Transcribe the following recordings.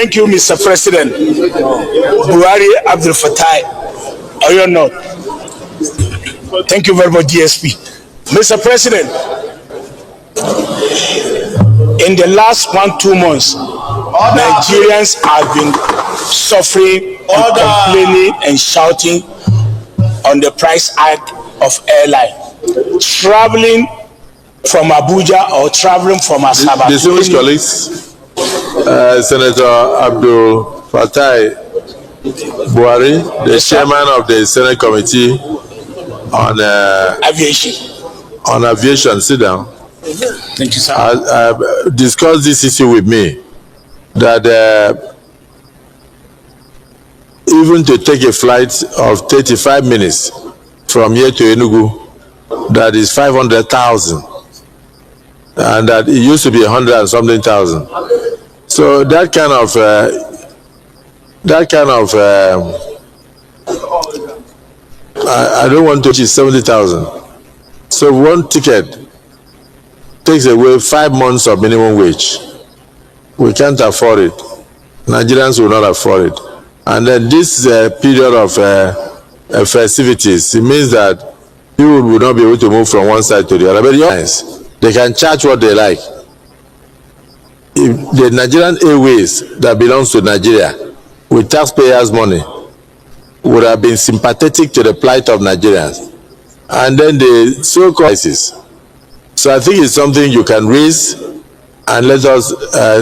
Thank you, Mr. President. Buhari Abdul Fattah, or you're not. Thank you very much, DSP. Mr. President, in the last 1-2 months, Nigerians have been suffering and complaining and shouting on the price hike of airline. Traveling from Abuja or traveling from Asaba. Distinguished colleagues, Senator Abdul Fattah Buhari, the chairman of the Senate Committee on Aviation, sit down. Thank you, sir. Discussed this issue with me, that even to take a flight of 35 minutes from here to Enugu, that is 500,000, and that it used to be 100 and something thousand. So that kind of I don't want to reach 70,000. So one ticket takes away 5 months of minimum wage. We can't afford it. Nigerians will not afford it. And then this period of festivities, it means that people will not be able to move from one side to the other. But yes, they can charge what they like. If the Nigerian Airways that belongs to Nigeria, with taxpayers' money, would have been sympathetic to the plight of Nigerians, and then the so-called crisis. So I think it's something you can raise, and let us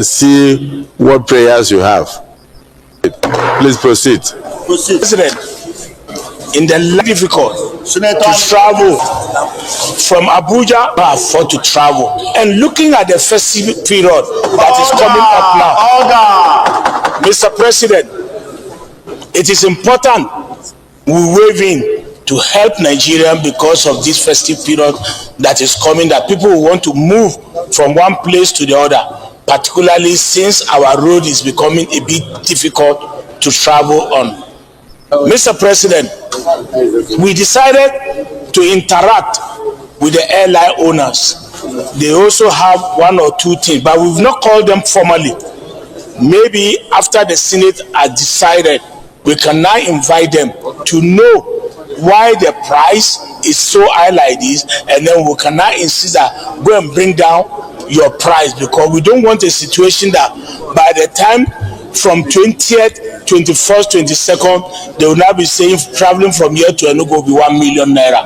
see what prayers you have. Please proceed. President, in the difficult to travel from Abuja, I afford to travel. And looking at the festive period that is coming up now, Mr. President, it is important we wave in to help Nigerians because of this festive period that is coming, that people will want to move from one place to the other, particularly since our road is becoming a bit difficult to travel on. Mr. President, we decided to interact with the airline owners. They also have 1 or 2 things, but we've not called them formally. Maybe after the Senate has decided, we can now invite them to know why the price is so high like this, and then we can now insist that go and bring down your price, because we don't want a situation that by the time from 20th, 21st, 22nd, they will now be saying traveling from here to Enugu will be 1 million naira.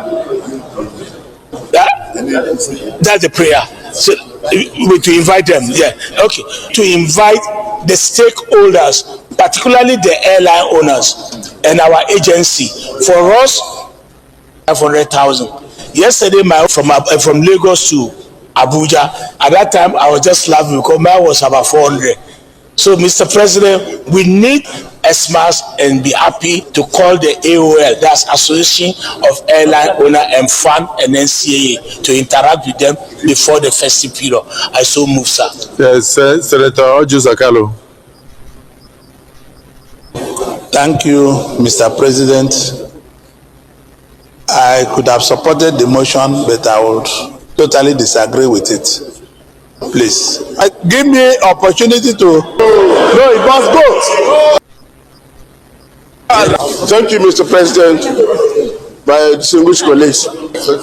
That's the prayer. So to invite them, yeah, okay. To invite the stakeholders, particularly the airline owners and our agency, for us 500,000. Yesterday, from Lagos to Abuja, at that time I was just laughing because mine was about 400. So, Mr. President, we need SMAS and be happy to call the AOL, that's Association of Airline Owner and Fund and NCAA, to interact with them before the festive period. I so move, sir. Yes, Senator Ojo Zakalo. Thank you, Mr. President. I could have supported the motion, but I would totally disagree with it. Please, give me opportunity to. No, it must go. Thank you, Mr. President. My distinguished colleagues,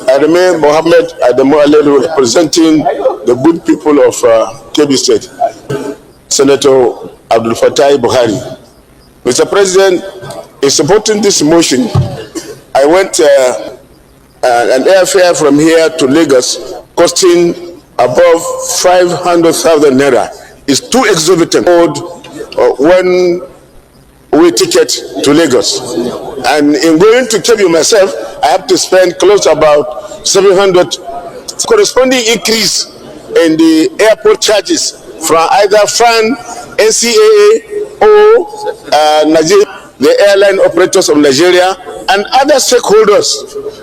I remain Mohammed Adamu Alelu, representing the good people of Kebbi State. Senator Abdul Fattah Buhari. Mr. President, in supporting this motion, I went an airfare from here to Lagos costing above 500,000 naira. Is too exorbitant when we ticket to Lagos. And in going to Kebbi myself, I have to spend close to about 700. Corresponding increase in the airport charges from either FAN, NCAA, or Nigeria, the airline operators of Nigeria, and other stakeholders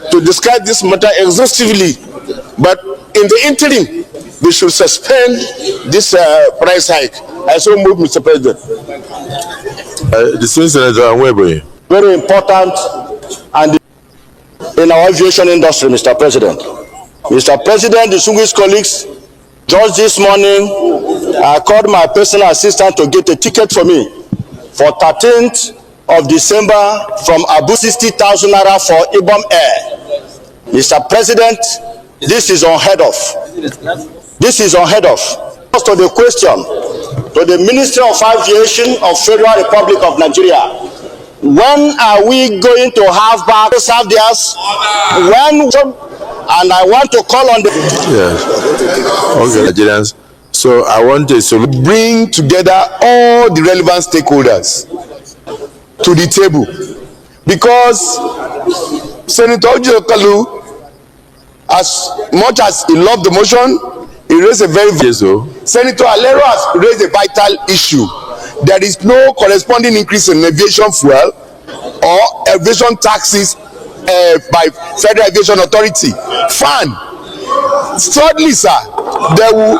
to discuss this matter exhaustively. But in the interim, we should suspend this price hike. I so move, Mr. President. Very important and in our aviation industry, Mr. President. Mr. President, distinguished colleagues, just this morning, I called my personal assistant to get a ticket for me for 13th of December from Abu 60,000 Naira for Ibom Air. Mr. President, this is unheard of. This is unheard of. As to the question, to the Ministry of Aviation of Federal Republic of Nigeria, when are we going to have back Saudis? When? And I want to call on the Nigerians. So I want to bring together all the relevant stakeholders to the table, because Senator Ojokalu, as much as he loved the motion, he raised a very Senator Alero has raised a vital issue. There is no corresponding increase in aviation fuel or aviation taxes by Federal Aviation Authority. Fine. Thirdly, sir, there will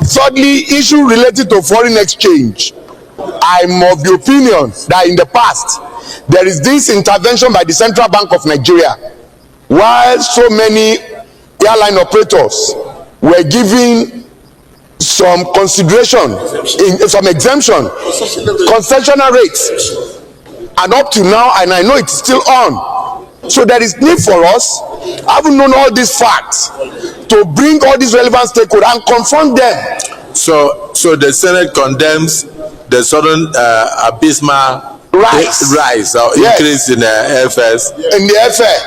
thirdly issue related to foreign exchange. I'm of the opinion that in the past there is this intervention by the Central Bank of Nigeria, while so many airline operators were given some consideration in some exemption, concessional rates, and up to now, and I know it's still on. So there is need for us, having known all these facts, to bring all these relevant stakeholders and confront them. So the Senate condemns the sudden abysmal rise or increase in airfares, in the airfare,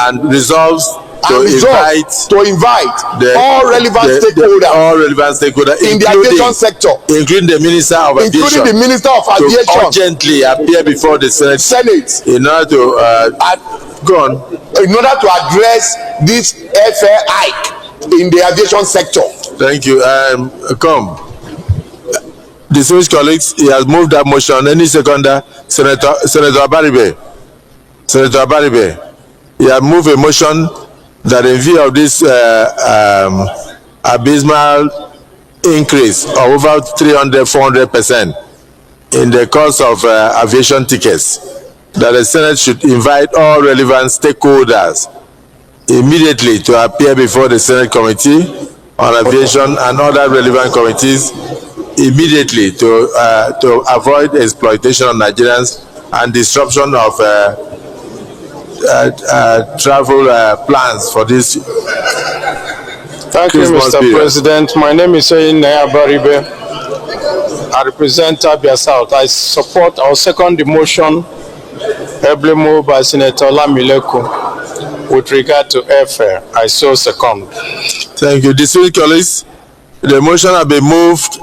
and resolves to invite all relevant stakeholders in the aviation sector, including the Minister of Aviation, to urgently appear before the Senate in order to in order to address this airfare hike in the aviation sector. Thank you. Distinguished colleagues, he has moved that motion. Any seconder? Senator Abaribe. Senator Abaribe, he has moved a motion that in view of this abysmal increase of over 300-400% in the cost of aviation tickets, that the Senate should invite all relevant stakeholders immediately to appear before the Senate Committee on Aviation and other relevant committees immediately to avoid exploitation of Nigerians and disruption of travel plans for this. Thank you, Mr. President. My name is Naira Baribe. I represent Abia South. I second the motion heavily moved by Senator Lamileku with regard to airfare. I so second. Thank you. Distinguished colleagues, the motion has been moved